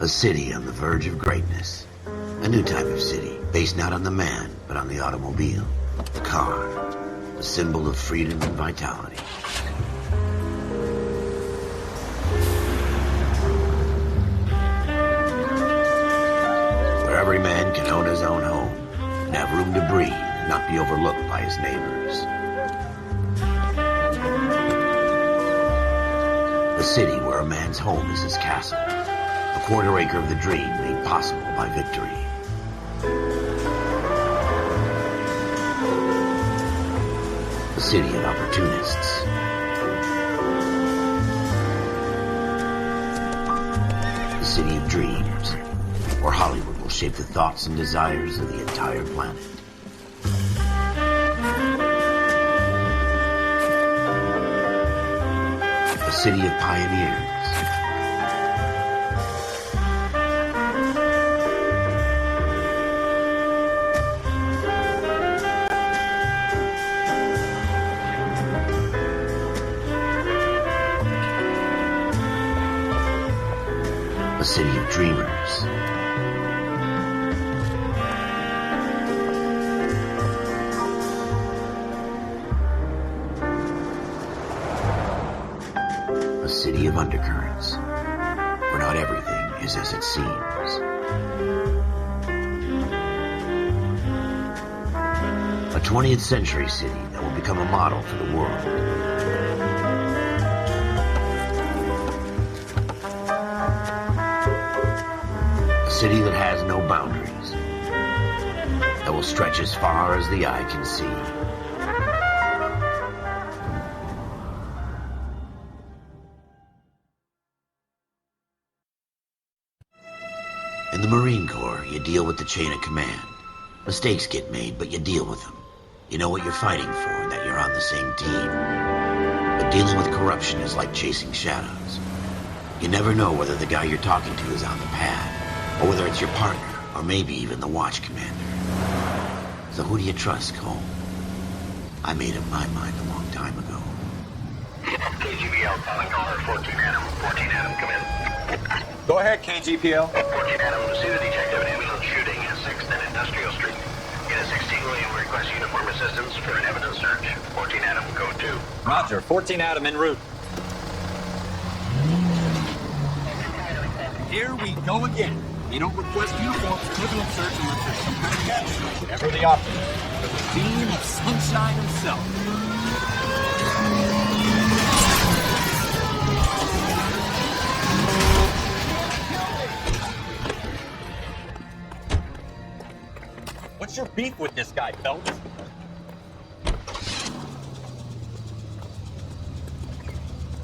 A city on the verge of greatness. A new type of city, based not on the man, but on the automobile. The car. The symbol of freedom and vitality. Where every man can own his own home, and have room to breathe, and not be overlooked by his neighbors. A city where a man's home is his castle. A quarter acre of the dream made possible by victory. A city of opportunists. A city of dreams, where Hollywood will shape the thoughts and desires of the entire planet. A city of pioneers. A city of dreamers. A city of undercurrents, where not everything is as it seems. A 20th century city that will become a model for the world. A city that has no boundaries, that will stretch as far as the eye can see. In the Marine Corps, you deal with the chain of command. Mistakes get made, but you deal with them. You know what you're fighting for and that you're on the same team. But dealing with corruption is like chasing shadows. You never know whether the guy you're talking to is on the pad, or whether it's your partner, or maybe even the watch commander. So who do you trust, Cole? I made up my mind a long time ago. KGPL calling caller 14 Adam. 14 Adam, come in. Go ahead, KGPL. 14 Adam, see the detective, an ambulance shooting at 6th and Industrial Street. Unit 16 William requests uniform assistance for an evidence search. 14 Adam, code 2. Roger, 14 Adam en route. Here we go again. You don't request uniforms for evidence search unless there's some kind of catch. Whatever the option. For the beam of sunshine himself. What's your beef with this guy, Phelps?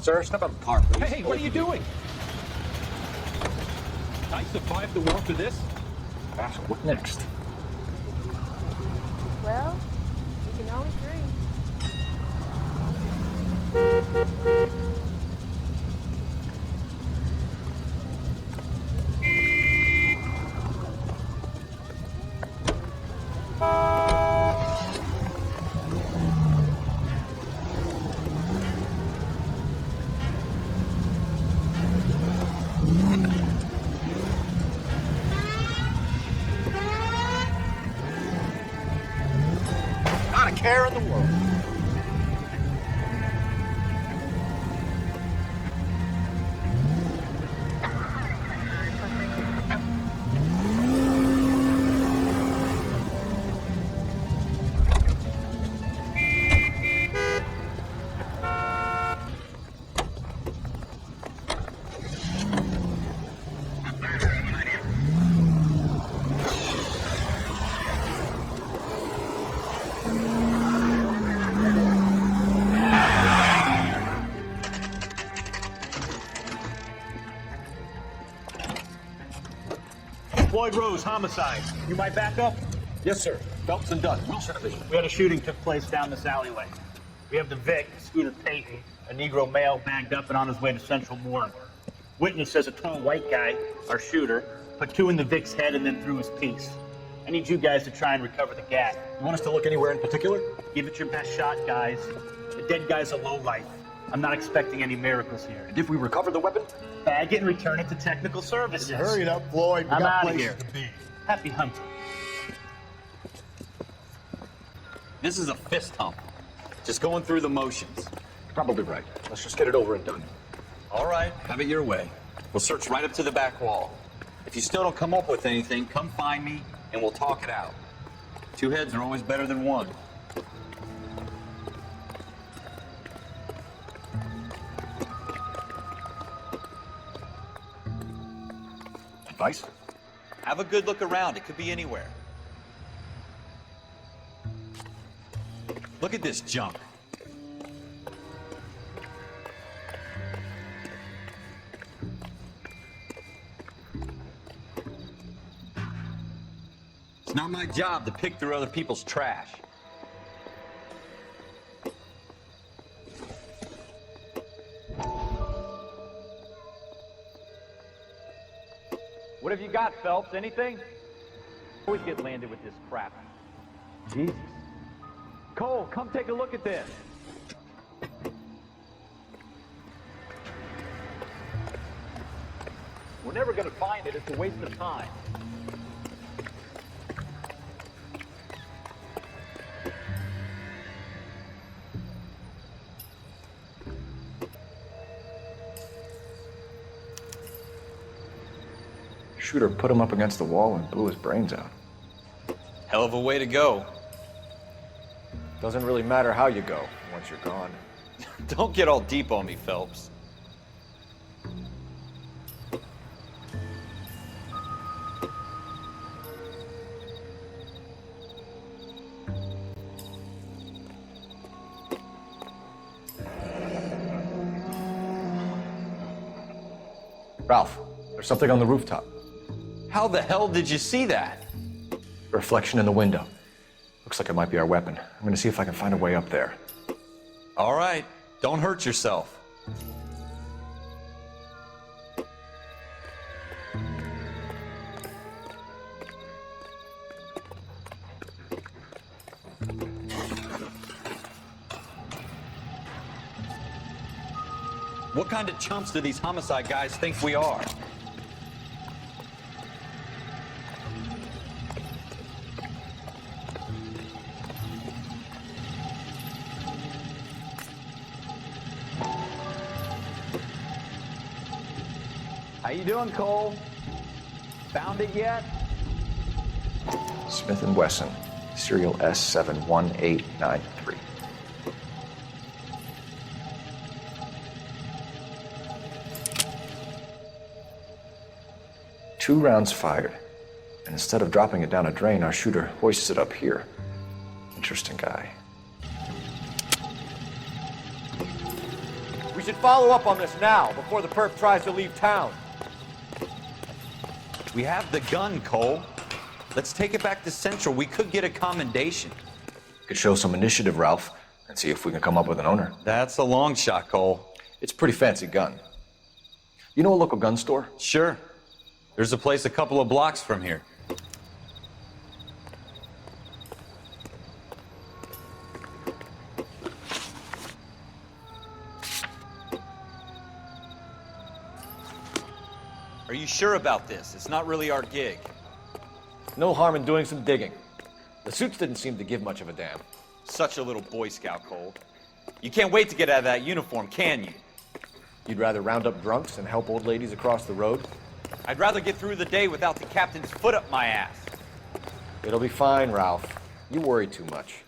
Sir, step up the car, please. Hey, what are you doing? I survived the war for this? What next? Well, you can always dream. Not a care in the world. Floyd Rose, homicide. You might back up? Yes, sir. Phelps and Dunn, Wilshire Division. We had a shooting took place down this alleyway. We have the Vic, Scooter Payton, a Negro male bagged up and on his way to Central Morgue. Witness says a tall white guy, our shooter, put two in the Vic's head and then threw his piece. I need you guys to try and recover the gat. You want us to look anywhere in particular? Give it your best shot, guys. The dead guy's a lowlife. I'm not expecting any miracles here. And if we recover the weapon? Bag it and return it to technical services. Hurry it up, Floyd. We I'm got outta places here. to be. Happy hunting. This is a fist hump. Just going through the motions. Probably right. Let's just get it over and done. All right, have it your way. We'll search right up to the back wall. If you still don't come up with anything, come find me and we'll talk it out. Two heads are always better than one. Advice? Have a good look around. It could be anywhere. Look at this junk. It's not my job to pick through other people's trash. What have you got, Phelps? Anything? Always get landed with this crap. Jesus. Cole, come take a look at this. We're never gonna find it. It's a waste of time. Shooter put him up against the wall and blew his brains out. Hell of a way to go. Doesn't really matter how you go once you're gone. Don't get all deep on me, Phelps. Ralph, there's something on the rooftop. How the hell did you see that? A reflection in the window. Looks like it might be our weapon. I'm gonna see if I can find a way up there. All right, don't hurt yourself. What kind of chumps do these homicide guys think we are? How you doing, Cole? Found it yet? Smith & Wesson, serial S71893. Two rounds fired, and instead of dropping it down a drain, our shooter hoists it up here. Interesting guy. We should follow up on this now, before the perp tries to leave town. We have the gun, Cole. Let's take it back to Central. We could get a commendation. Could show some initiative, Ralph, and see if we can come up with an owner. That's a long shot, Cole. It's a pretty fancy gun. You know a local gun store? Sure. There's a place a couple of blocks from here. Are you sure about this? It's not really our gig. No harm in doing some digging. The suits didn't seem to give much of a damn. Such a little Boy Scout, Cole. You can't wait to get out of that uniform, can you? You'd rather round up drunks and help old ladies across the road? I'd rather get through the day without the captain's foot up my ass. It'll be fine, Ralph. You worry too much.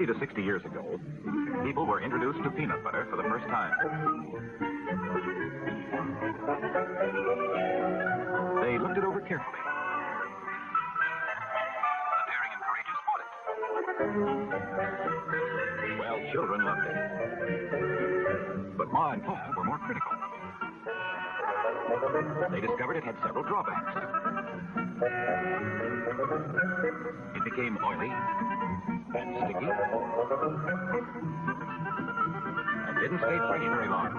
To 60 years ago, people were introduced to peanut butter for the first time. They looked it over carefully. The daring and courageous bought it. Well, children loved it. But Ma and Pa were more critical. They discovered it had several drawbacks. It became oily, sticky, and didn't stay fresh very long.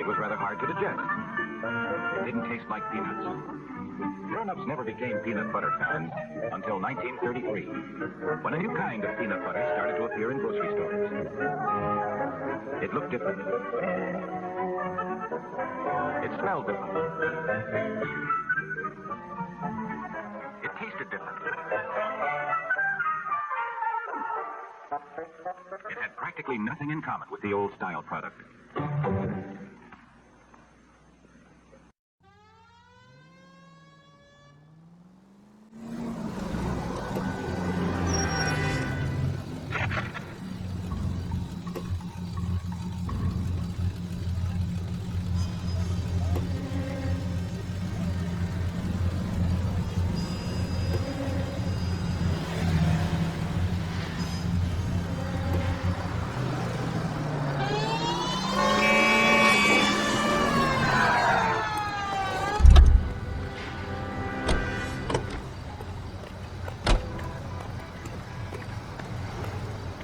It was rather hard to digest. It didn't taste like peanuts. Grown-ups never became peanut butter fans until 1933, when a new kind of peanut butter started to appear in grocery stores. It looked different. It smelled different. It tasted different. It had practically nothing in common with the old-style product.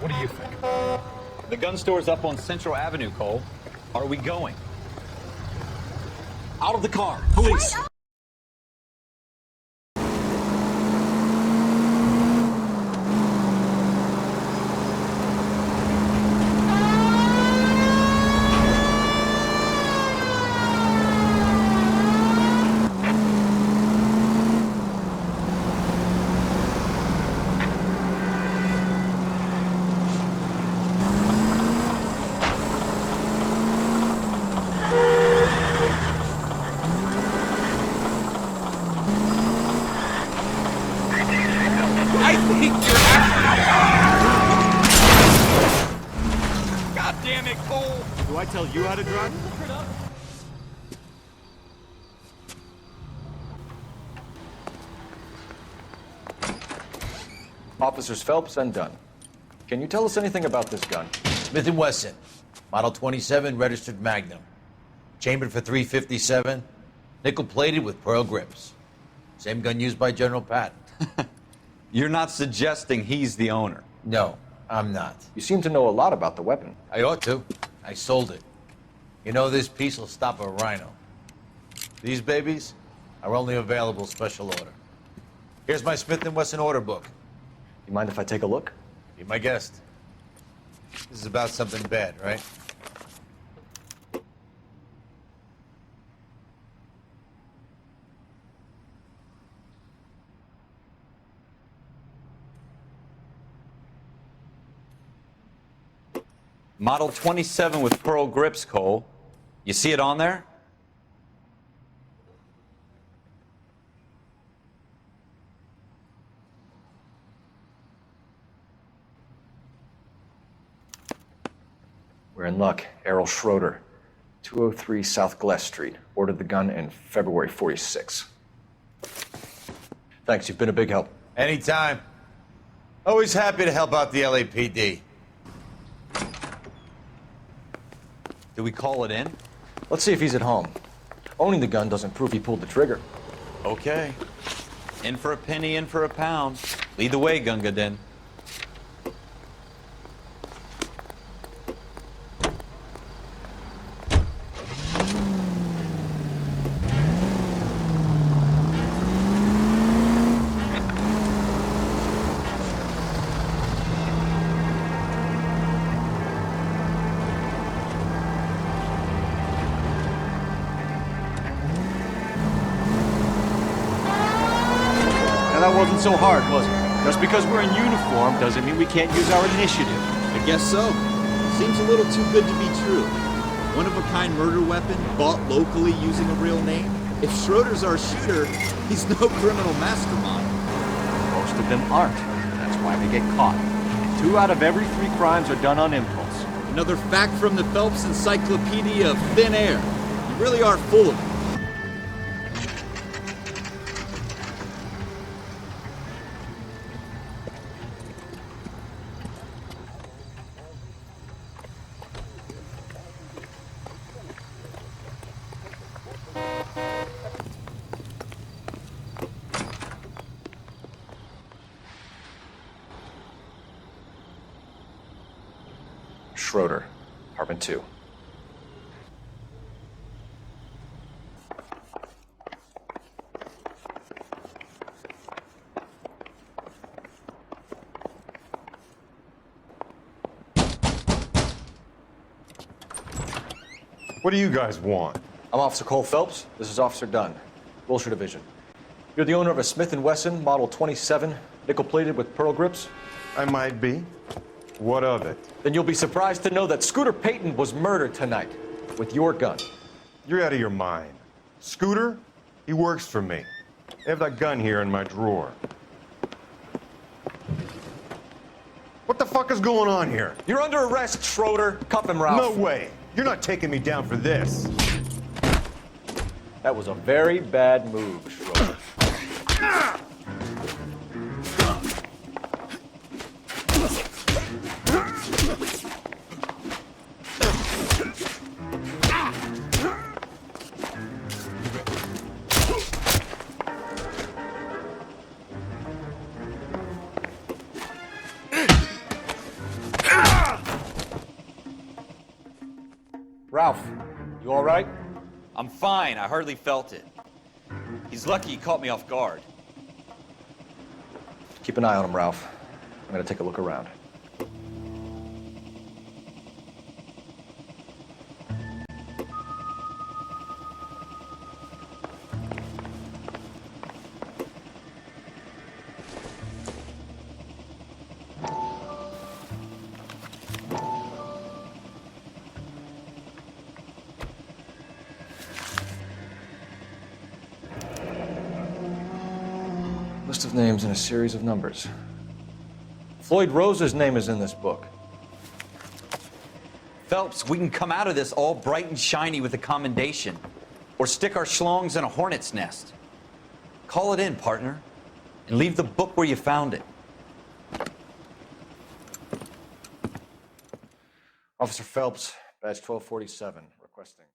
What do you think? The gun store's up on Central Avenue, Cole. Are we going? Out of the car, police! I think you're God damn it, Cole! Do I tell you how to drive? Officers Phelps and Dunn. Can you tell us anything about this gun? Smith & Wesson, Model 27, registered Magnum. Chambered for .357, nickel-plated with pearl grips. Same gun used by General Patton. You're not suggesting he's the owner. No, I'm not. You seem to know a lot about the weapon. I ought to. I sold it. You know, this piece will stop a rhino. These babies are only available special order. Here's my Smith & Wesson order book. You mind if I take a look? Be my guest. This is about something bad, right? Model 27 with pearl grips, Cole. You see it on there? We're in luck. Errol Schroeder, 203 South Glass Street. Ordered the gun in February '46. Thanks, you've been a big help. Anytime. Always happy to help out the LAPD. Do we call it in? Let's see if he's at home. Owning the gun doesn't prove he pulled the trigger. Okay. In for a penny, in for a pound. Lead the way, Gunga Din. Now that wasn't so hard, was it? Just because we're in uniform doesn't mean we can't use our initiative. I guess so. Seems a little too good to be true. One-of-a-kind murder weapon bought locally using a real name? If Schroeder's our shooter, he's no criminal mastermind. Most of them aren't. That's why they get caught. And 2 out of every 3 crimes are done on impulse. Another fact from the Phelps Encyclopedia of Thin Air. You really are full of it. Schroeder, apartment 2. What do you guys want? I'm Officer Cole Phelps. This is Officer Dunn, Wilshire Division. You're the owner of a Smith & Wesson Model 27, nickel-plated with pearl grips? I might be. What of it? Then you'll be surprised to know that Scooter Payton was murdered tonight with your gun. You're out of your mind. Scooter? He works for me. I have that gun here in my drawer. What the fuck is going on here? You're under arrest, Schroeder. Cuff him, Ralph. No way. You're not taking me down for this. That was a very bad move, Schroeder. Ralph, you all right? I'm fine. I hardly felt it. He's lucky he caught me off guard. Keep an eye on him, Ralph. I'm gonna take a look around. List of names and a series of numbers. Floyd Rose's name is in this book. Phelps, we can come out of this all bright and shiny with a commendation, or stick our schlongs in a hornet's nest. Call it in, partner, and leave the book where you found it. Officer Phelps, badge 1247, requesting.